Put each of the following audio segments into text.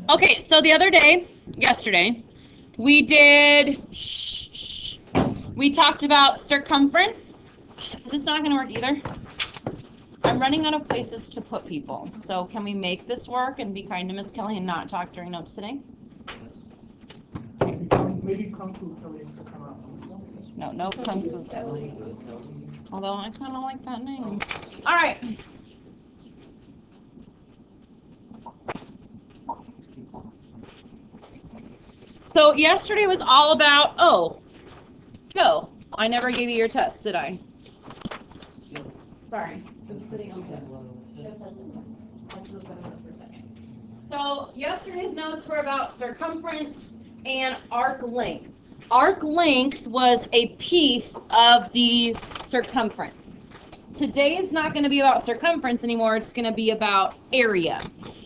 Okay, so the other day, yesterday, we talked about circumference. Is this not going to work either? I'm running out of places to put people. So can we make this work and be kind to Miss Kelly and not talk during notes today? Maybe Kung Fu Kelly to come out. No Kung Fu Kelly. Although I kind of like that name. All right. So yesterday was all about, Joe, I never gave you your test, did I? Sorry, it was sitting on the desk. Let's look at it for a second. So yesterday's notes were about circumference and arc length. Arc length was a piece of the circumference. Today is not going to be about circumference anymore, it's going to be about area.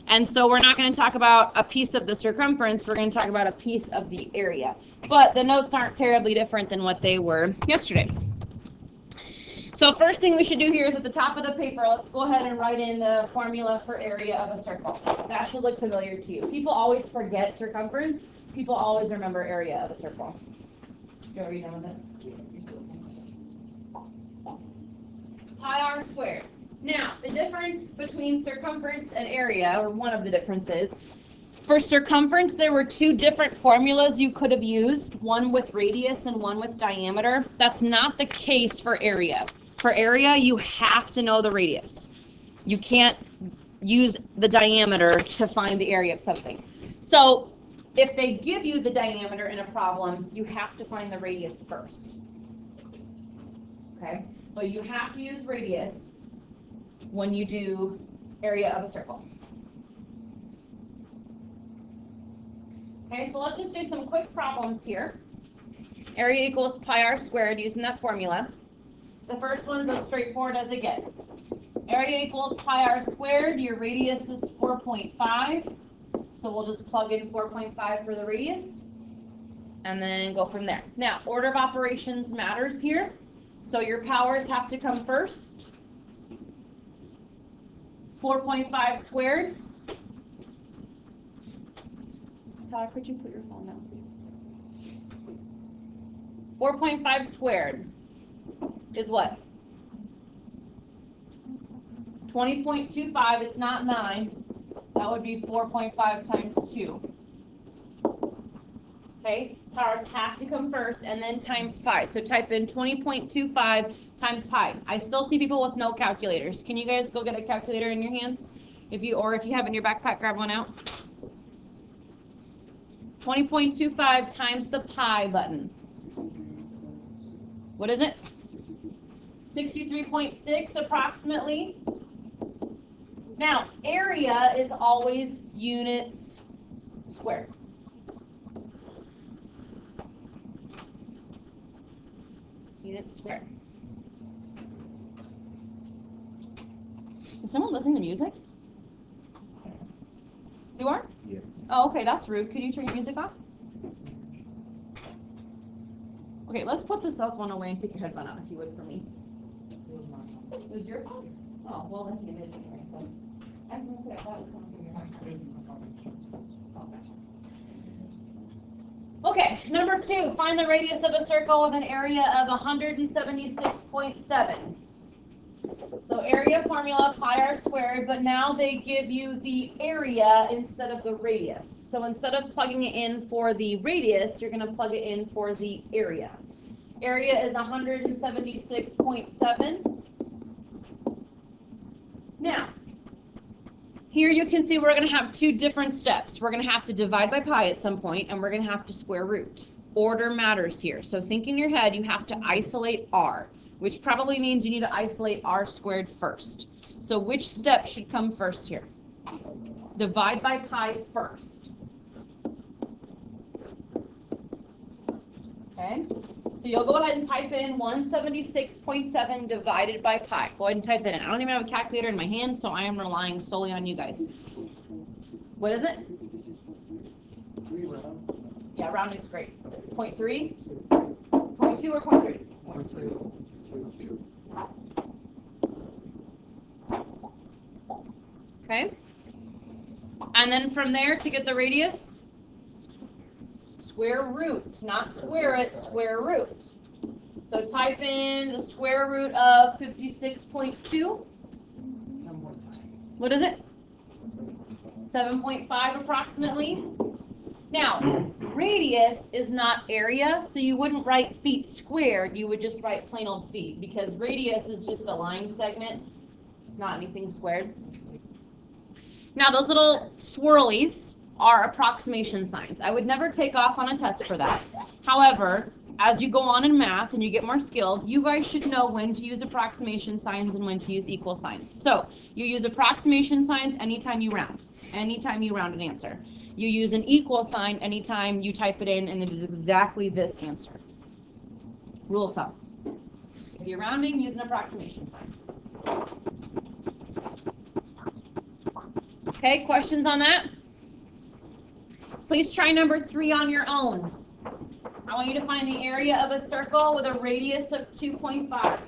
And so we're not going to talk about a piece of the circumference, we're going to talk about a piece of the area. But the notes aren't terribly different than what they were yesterday. So first thing we should do here is at the top of the paper, let's go ahead and write in the formula for area of a circle. That should look familiar to you. People always forget circumference. People always remember area of a circle. Joe, are you done with it? Pi r squared. Now, the difference between circumference and area, or one of the differences, for circumference, there were two different formulas you could have used, one with radius and one with diameter. That's not the case for area. For area, you have to know the radius. You can't use the diameter to find the area of something. So, if they give you the diameter in a problem, you have to find the radius first. Okay? But you have to use radius when you do area of a circle. Okay, so let's just do some quick problems here. Area equals pi r squared using that formula. The first one's as straightforward as it gets. Area equals pi r squared, your radius is 4.5. So we'll just plug in 4.5 for the radius and then go from there. Now, order of operations matters here. So your powers have to come first. 4.5 squared. Todd, could you put your phone down, please? 4.5 squared is what? 20.25, it's not 9. That would be 4.5 times 2. Okay, powers have to come first and then times pi. So type in 20.25 times pi. I still see people with no calculators. Can you guys go get a calculator in your hands? If you have in your backpack, grab one out. 20.25 times the pi button. What is it? 63.6 approximately. Now, area is always units squared. Units squared. Is someone listening to music? You are? Yeah. Oh, okay, that's rude. Could you turn your music off? Okay, let's put the cell phone away and take your headphone out if you would for me. It was your phone? Oh, well, then you admitted anyway, so. I was going to say, I thought it was coming from your phone. Okay, number 2, find the radius of a circle with an area of 176.7. So area formula, pi r squared, but now they give you the area instead of the radius. So instead of plugging it in for the radius, you're going to plug it in for the area. Area is 176.7. Now, here you can see we're going to have two different steps. We're going to have to divide by pi at some point, and we're going to have to square root. Order matters here. So think in your head, you have to isolate r, which probably means you need to isolate r squared first. So which step should come first here? Divide by pi first. Okay? So you'll go ahead and type in 176.7 divided by pi. Go ahead and type that in. I don't even have a calculator in my hand, so I am relying solely on you guys. What is it? Yeah, rounding's great. 0.3? 0.2 or 0.3? 0.2. Okay. And then from there, to get the radius, square root, not square it, square root. So type in the square root of 56.2. What is it? 7.5 approximately. Now, radius is not area, so you wouldn't write feet squared, you would just write plain old feet, because radius is just a line segment, not anything squared. Now, those little swirlies are approximation signs. I would never take off on a test for that. However, as you go on in math and you get more skilled, you guys should know when to use approximation signs and when to use equal signs. So, you use approximation signs anytime you round an answer. You use an equal sign anytime you type it in and it is exactly this answer. Rule of thumb. If you're rounding, use an approximation sign. Okay, questions on that? Please try number 3 on your own. I want you to find the area of a circle with a radius of 2.5.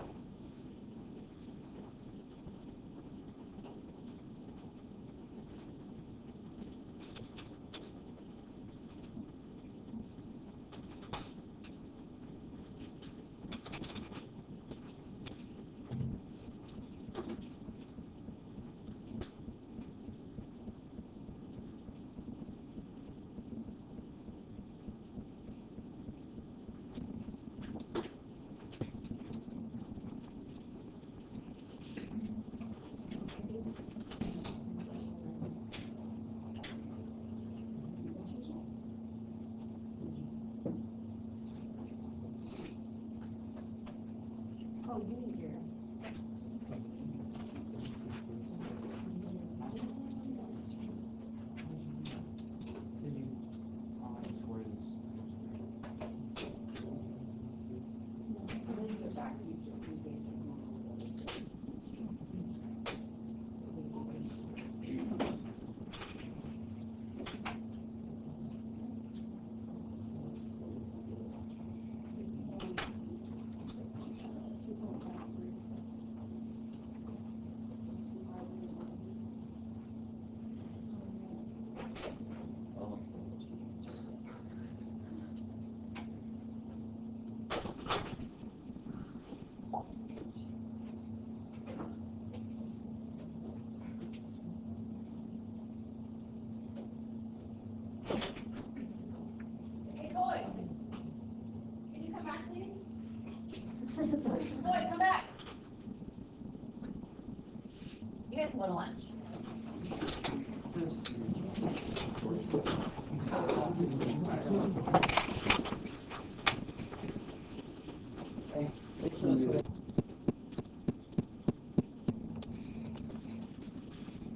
Boy, come back. You guys can go to lunch.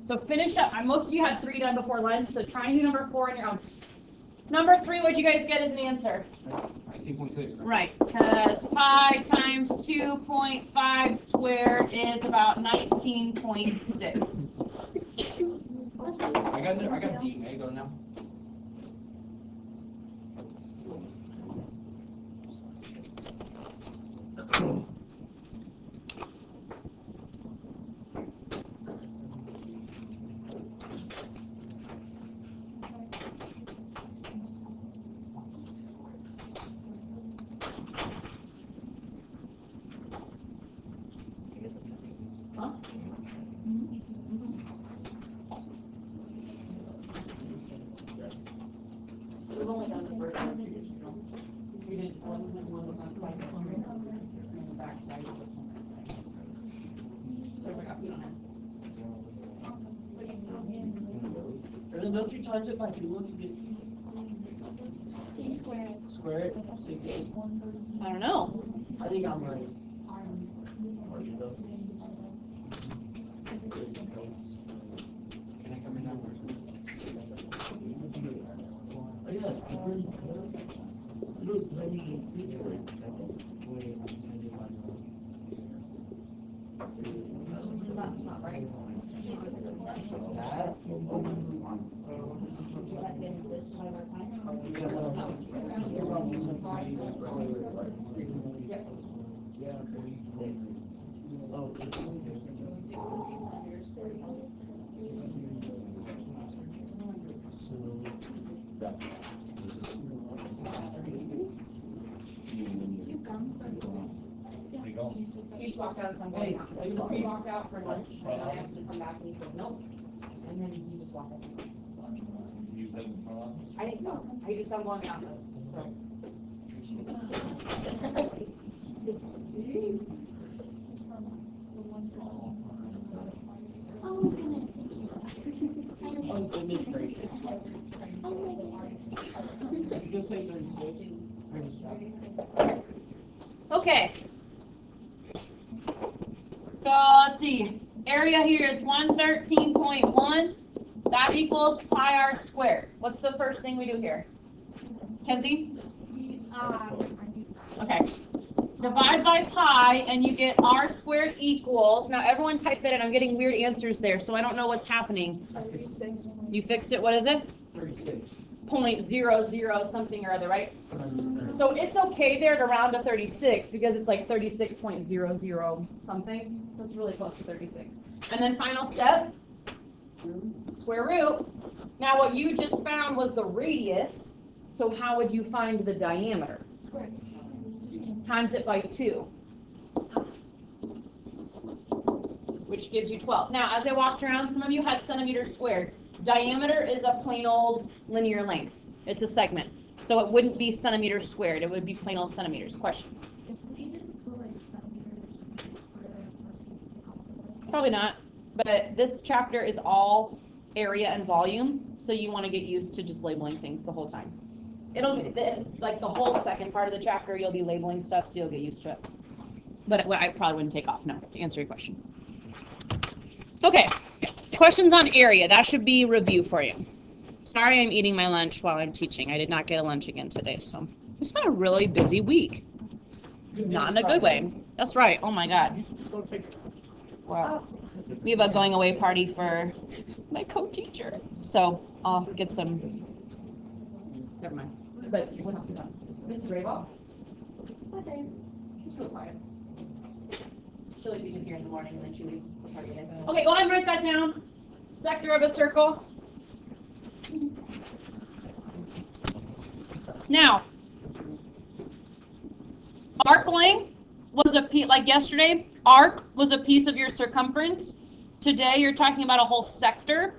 So finish up. Most of you had 3 done before lunch, so try and do number 4 on your own. Number 3, what'd you guys get as an answer? 19.6. Right, because pi times 2.5 squared is about 19.6. I got D. May I go now? Huh? We've only done the first one. We did one on the side of the screen, and the back side. So we got, we don't have. And then don't you times it by 2 once you You square it. get square it? I don't know. I think I'm right. Can I come in now? Oh, yeah. Look, let me. That's not right. You come. He just walked out and said, Hey, he walked out for lunch, and I asked him to come back, and he said, nope. And then he just walked out. I think so. I just don't go in the office, so. Oh, goodness, thank you. Oh, goodness gracious. Oh, my goodness. Just say 36. Okay. So let's see. Area here is 113.1. That equals pi r squared. What's the first thing we do here? Kenzie? Okay. Divide by pi and you get r squared equals. Now everyone type that in. I'm getting weird answers there, so I don't know what's happening. 36. You fixed it. What is it? 36. 0.00 something or other, right? So it's okay there to round to 36 because it's like 36.00 something. That's really close to 36. And then final step, square root. Now what you just found was the radius. So how would you find the diameter? Square. Times it by 2. Which gives you 12. Now as I walked around, some of you had centimeters squared. Diameter is a plain old linear length. It's a segment. So it wouldn't be centimeters squared. It would be plain old centimeters. Question? If we didn't put like centimeters, Probably not. But this chapter is all area and volume. So you want to get used to just labeling things the whole time. It'll be, like the whole second part of the chapter, you'll be labeling stuff, so you'll get used to it. But I probably wouldn't take off, no, to answer your question. Okay. Questions on area. That should be review for you. Sorry I'm eating my lunch while I'm teaching. I did not get a lunch again today, so it's been a really busy week. Not in a good way. That's right. Oh my God. Wow. We have a going away party for my co-teacher. So I'll get some. Never mind. But what else is on? Mrs. Rabel? What day? She's real quiet. She'll be just here in the morning and then she leaves for part of the day. Okay, go ahead and write that down. Sector of a circle. Now, arc length was a piece, like yesterday, arc was a piece of your circumference. Today, you're talking about a whole sector.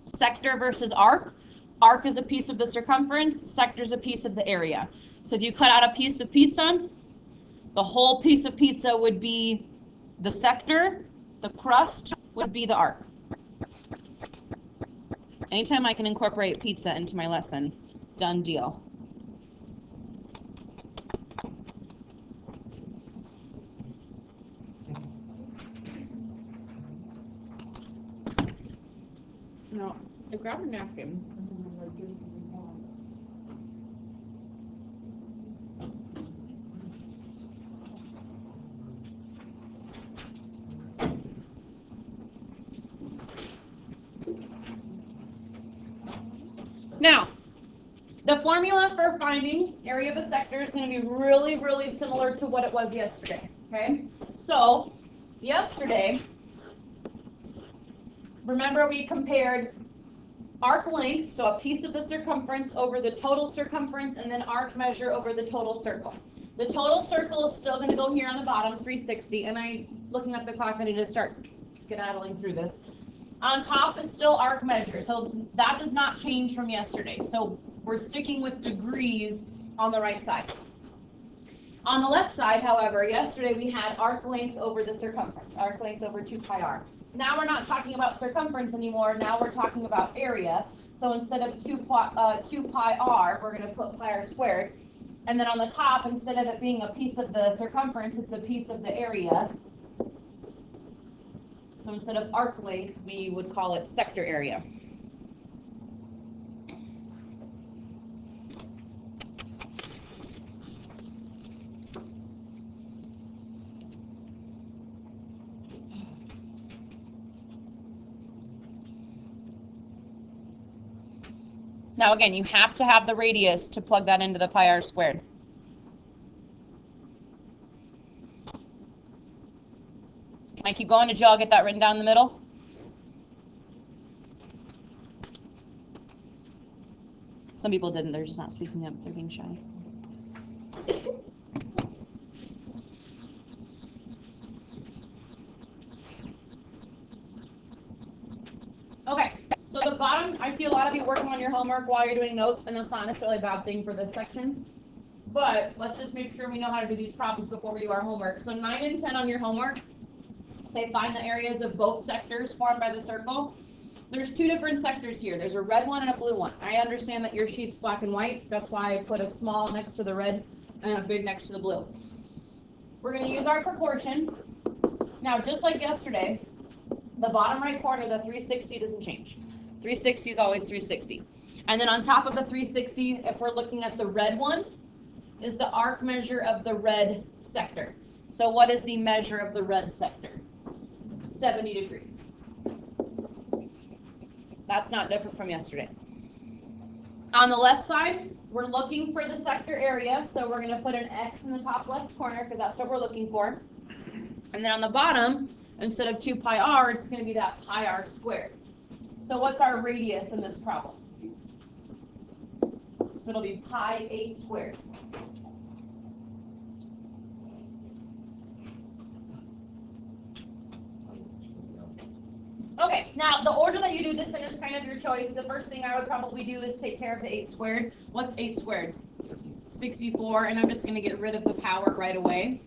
Sector versus arc. Arc is a piece of the circumference. Sector is a piece of the area. So if you cut out a piece of pizza, the whole piece of pizza would be the sector. The crust would be the arc. Anytime I can incorporate pizza into my lesson, done deal. No, I grabbed a napkin. Now, the formula for finding area of a sector is going to be really, really similar to what it was yesterday, okay? So, yesterday, remember we compared arc length, so a piece of the circumference over the total circumference, and then arc measure over the total circle. The total circle is still going to go here on the bottom, 360, and looking at the clock, I need to start skedaddling through this. On top is still arc measure, so that does not change from yesterday. So we're sticking with degrees on the right side. On the left side, however, yesterday we had arc length over the circumference, arc length over 2 pi r. Now we're not talking about circumference anymore, now we're talking about area. So instead of 2 pi r, we're going to put pi r squared. And then on the top, instead of it being a piece of the circumference, it's a piece of the area. So instead of arc length, we would call it sector area. Now again, you have to have the radius to plug that into the pi r squared. Can I keep going? Did you all get that written down in the middle? Some people didn't, they're just not speaking up, they're being shy. Okay, so the bottom, I see a lot of you working on your homework while you're doing notes, and that's not necessarily a bad thing for this section. But let's just make sure we know how to do these problems before we do our homework. So 9 and 10 on your homework, say find the areas of both sectors formed by the circle. There's two different sectors here. There's a red one and a blue one. I understand that your sheet's black and white. That's why I put a small next to the red and a big next to the blue. We're going to use our proportion. Now, just like yesterday, the bottom right corner, the 360 doesn't change. 360 is always 360. And then on top of the 360, if we're looking at the red one, is the arc measure of the red sector. So what is the measure of the red sector? 70 degrees. That's not different from yesterday. On the left side, we're looking for the sector area, so we're going to put an X in the top left corner because that's what we're looking for. And then on the bottom, instead of 2 pi r, it's going to be that pi r squared. So what's our radius in this problem? So it'll be pi 8 squared. Okay, now the order that you do this in is kind of your choice. The first thing I would probably do is take care of the 8 squared. What's 8 squared? 64, and I'm just going to get rid of the power right away.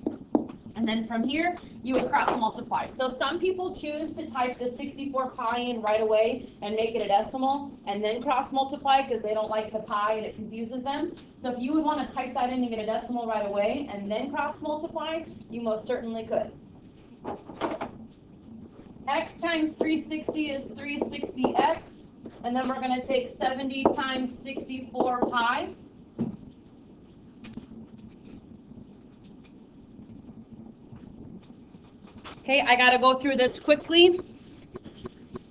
And then from here, you would cross multiply. So some people choose to type the 64 pi in right away and make it a decimal, and then cross multiply because they don't like the pi and it confuses them. So if you would want to type that in and get a decimal right away and then cross multiply, you most certainly could. X times 360 is 360x, and then we're going to take 70 times 64 pi. Okay, I got to go through this quickly.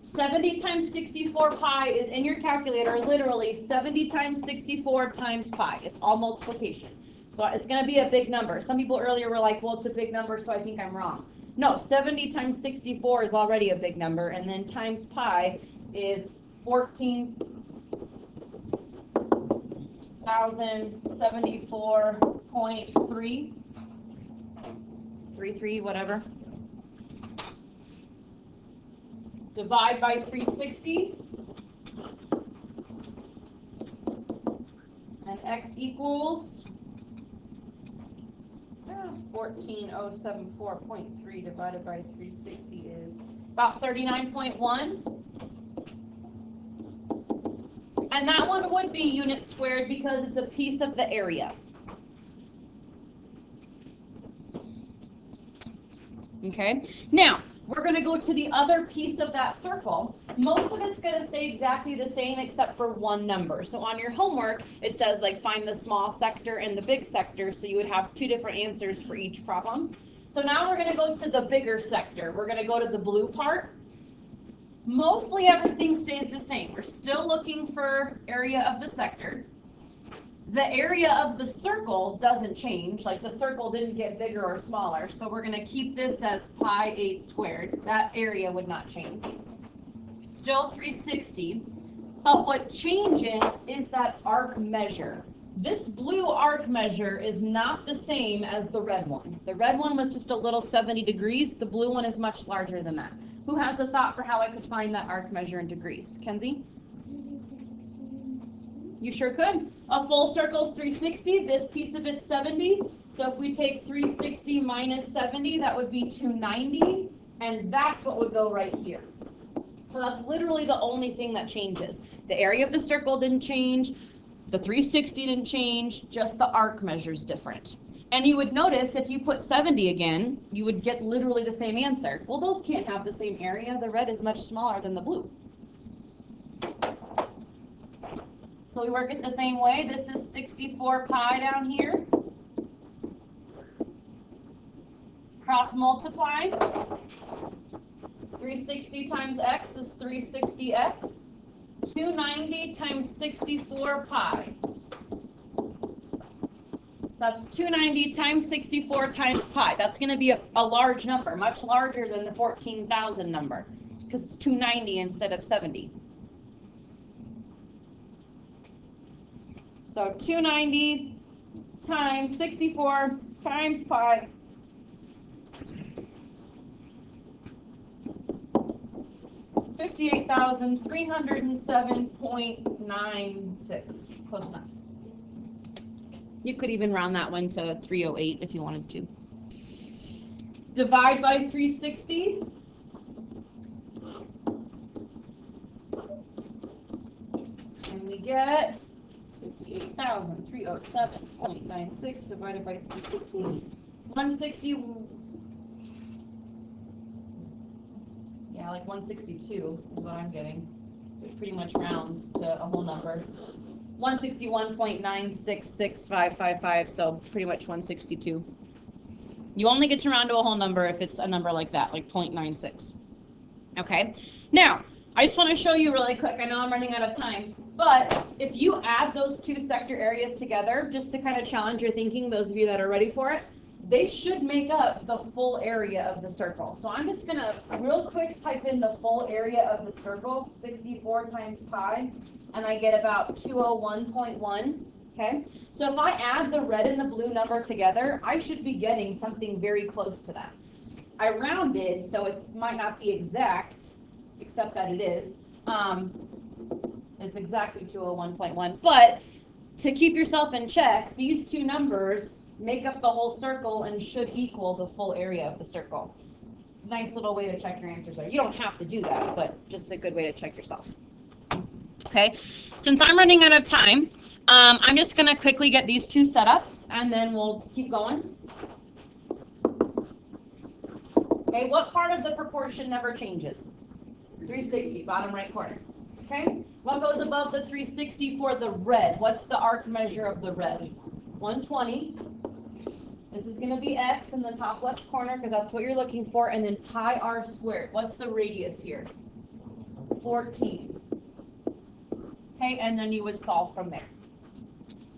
70 times 64 pi is in your calculator, literally 70 times 64 times pi. It's all multiplication. So it's going to be a big number. Some people earlier were like, well, it's a big number, so I think I'm wrong. No, 70 times 64 is already a big number, and then times pi is 14,074.3. 33, whatever. Divide by 360. And x equals 14,074.3 divided by 360 is about 39.1. And that one would be units squared because it's a piece of the area. Okay, now we're going to go to the other piece of that circle. Most of it's going to stay exactly the same except for one number. So on your homework, it says like find the small sector and the big sector. So you would have two different answers for each problem. So now we're going to go to the bigger sector. We're going to go to the blue part. Mostly everything stays the same. We're still looking for area of the sector. The area of the circle doesn't change, like the circle didn't get bigger or smaller, so we're going to keep this as pi 8 squared. That area would not change. Still 360, but what changes is that arc measure. This blue arc measure is not the same as the red one. The red one was just a little 70 degrees, the blue one is much larger than that. Who has a thought for how I could find that arc measure in degrees? Kenzie? You sure could. A full circle is 360. This piece of it's 70. So if we take 360 minus 70, that would be 290. And that's what would go right here. So that's literally the only thing that changes. The area of the circle didn't change. The 360 didn't change. Just the arc measure is different. And you would notice if you put 70 again, you would get literally the same answer. Well, those can't have the same area. The red is much smaller than the blue. So we work it the same way. This is 64 pi down here. Cross multiply. 360 times x is 360x. 290 times 64 pi. So that's 290 times 64 times pi. That's going to be a large number, much larger than the 14,000 number, because it's 290 instead of 70. So 290 times 64 times pi. $58,307.96. Close enough. You could even round that one to 308 if you wanted to. Divide by 360. And we get 58,307.96 divided by 360. 160. Yeah, like 162 is what I'm getting. It pretty much rounds to a whole number. 161.966555, so pretty much 162. You only get to round to a whole number if it's a number like that, like 0.96. Okay, now, I just want to show you really quick, I know I'm running out of time, but if you add those two sector areas together, just to kind of challenge your thinking, those of you that are ready for it, they should make up the full area of the circle. So I'm just going to real quick type in the full area of the circle, 64 times pi, and I get about 201.1, okay? So if I add the red and the blue number together, I should be getting something very close to that. I rounded, so it might not be exact, except that it is. It's exactly 201.1, but to keep yourself in check, these two numbers make up the whole circle and should equal the full area of the circle. Nice little way to check your answers there. You don't have to do that, but just a good way to check yourself. Okay, since I'm running out of time, I'm just going to quickly get these two set up, and then we'll keep going. Okay, what part of the proportion never changes? 360, bottom right corner. Okay, what goes above the 360 for the red? What's the arc measure of the red? 120. This is going to be x in the top left corner because that's what you're looking for, and then pi r squared. What's the radius here? 14. Okay, and then you would solve from there.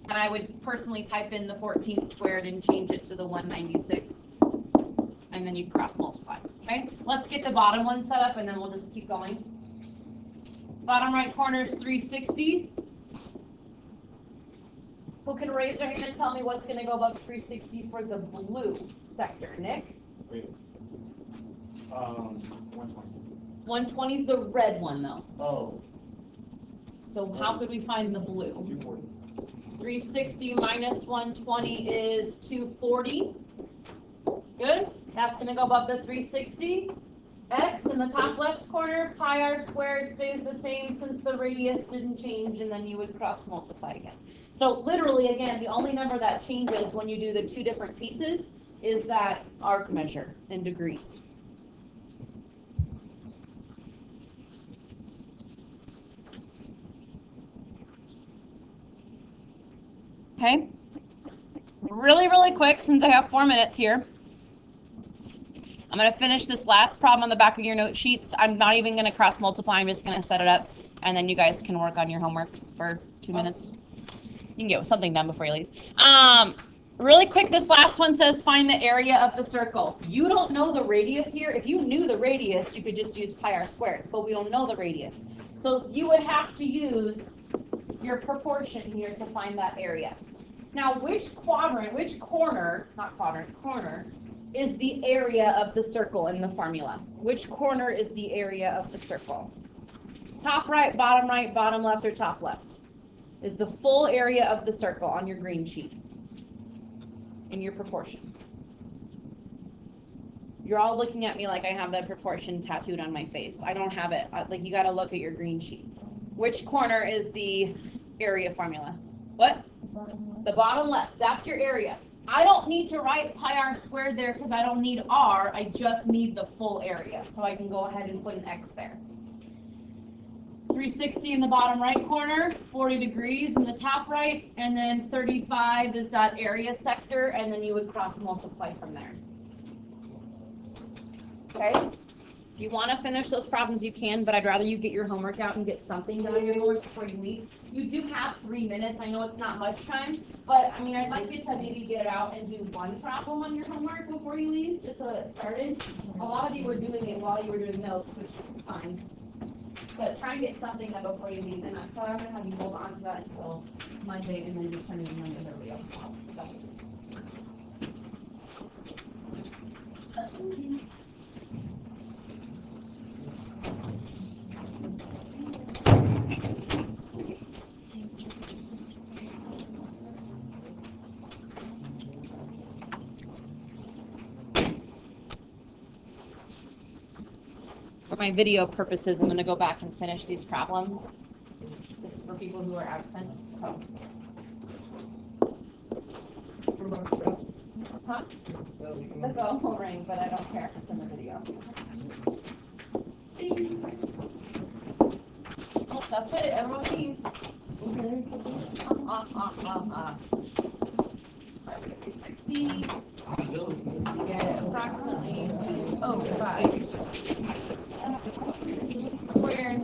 And I would personally type in the 14 squared and change it to the 196. And then you'd cross multiply. Okay, let's get the bottom one set up and then we'll just keep going. Bottom right corner is 360. Who can raise their hand and tell me what's going to go above 360 for the blue sector? Nick? Wait. 120. 120 is the red one though. Oh, So how could we find the blue? 240. 360 minus 120 is 240. Good. That's going to go above the 360. X in the top left corner, pi r squared stays the same since the radius didn't change, and then you would cross multiply again. So literally, again, the only number that changes when you do the two different pieces is that arc measure in degrees. Okay. Really quick, since I have 4 minutes here. I'm going to finish this last problem on the back of your note sheets. I'm not even going to cross multiply. I'm just going to set it up, and then you guys can work on your homework for 2 minutes. You can get something done before you leave. Really quick, this last one says find the area of the circle. You don't know the radius here. If you knew the radius, you could just use pi r squared, but we don't know the radius. So you would have to use your proportion here to find that area. Now, which corner, is the area of the circle in the formula? Which corner is the area of the circle? Top right, bottom left, or top left? Is the full area of the circle on your green sheet in your proportion. You're all looking at me like I have that proportion tattooed on my face. I don't have it. Like, you got to look at your green sheet. Which corner is the area formula? What? The bottom left. That's your area. I don't need to write pi r squared there because I don't need r. I just need the full area. So I can go ahead and put an x there. 360 in the bottom right corner, 40 degrees in the top right, and then 35 is that area sector, and then you would cross multiply from there. Okay? If you want to finish those problems, you can, but I'd rather you get your homework out and get something done on your homework before you leave. You do have 3 minutes. I know it's not much time, but I mean, I'd like you to maybe get it out and do one problem on your homework before you leave, just so that it started. A lot of you were doing it while you were doing notes, which is fine. but try and get something done before you leave, and I'm sorry, I'm gonna have you hold on to that until Monday, and then just send it to Monday, everybody else. For my video purposes, I'm gonna go back and finish these problems. This is for people who are absent, so. Huh? The bell will ring, but I don't care if it's in the video. Oh, that's it, everyone leave. 560. We get approximately 205 squared.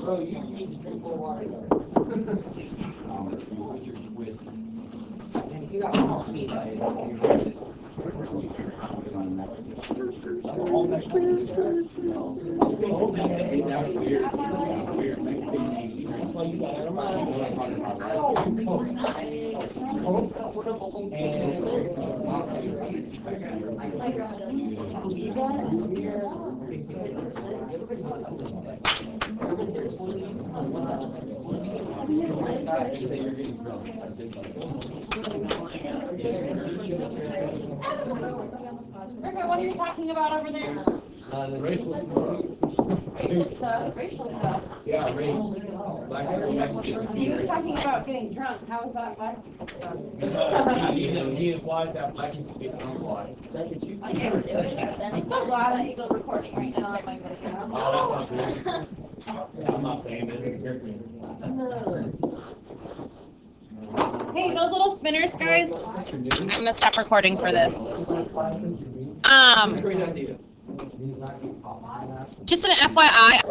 Bro, you need to drink more water. You got coffee. Griffin, what are you talking about over there? The racial stuff. Racial stuff. Yeah, race. Black people, Mexicans, He was talking about getting drunk. How is that black? He implied that black people get drunk a lot. I'm so glad I'm still recording right now on my video. Oh, that's not good. I'm not saying this. Hey, those little spinners, guys. I'm gonna stop recording for this. Great idea. Just an FYI,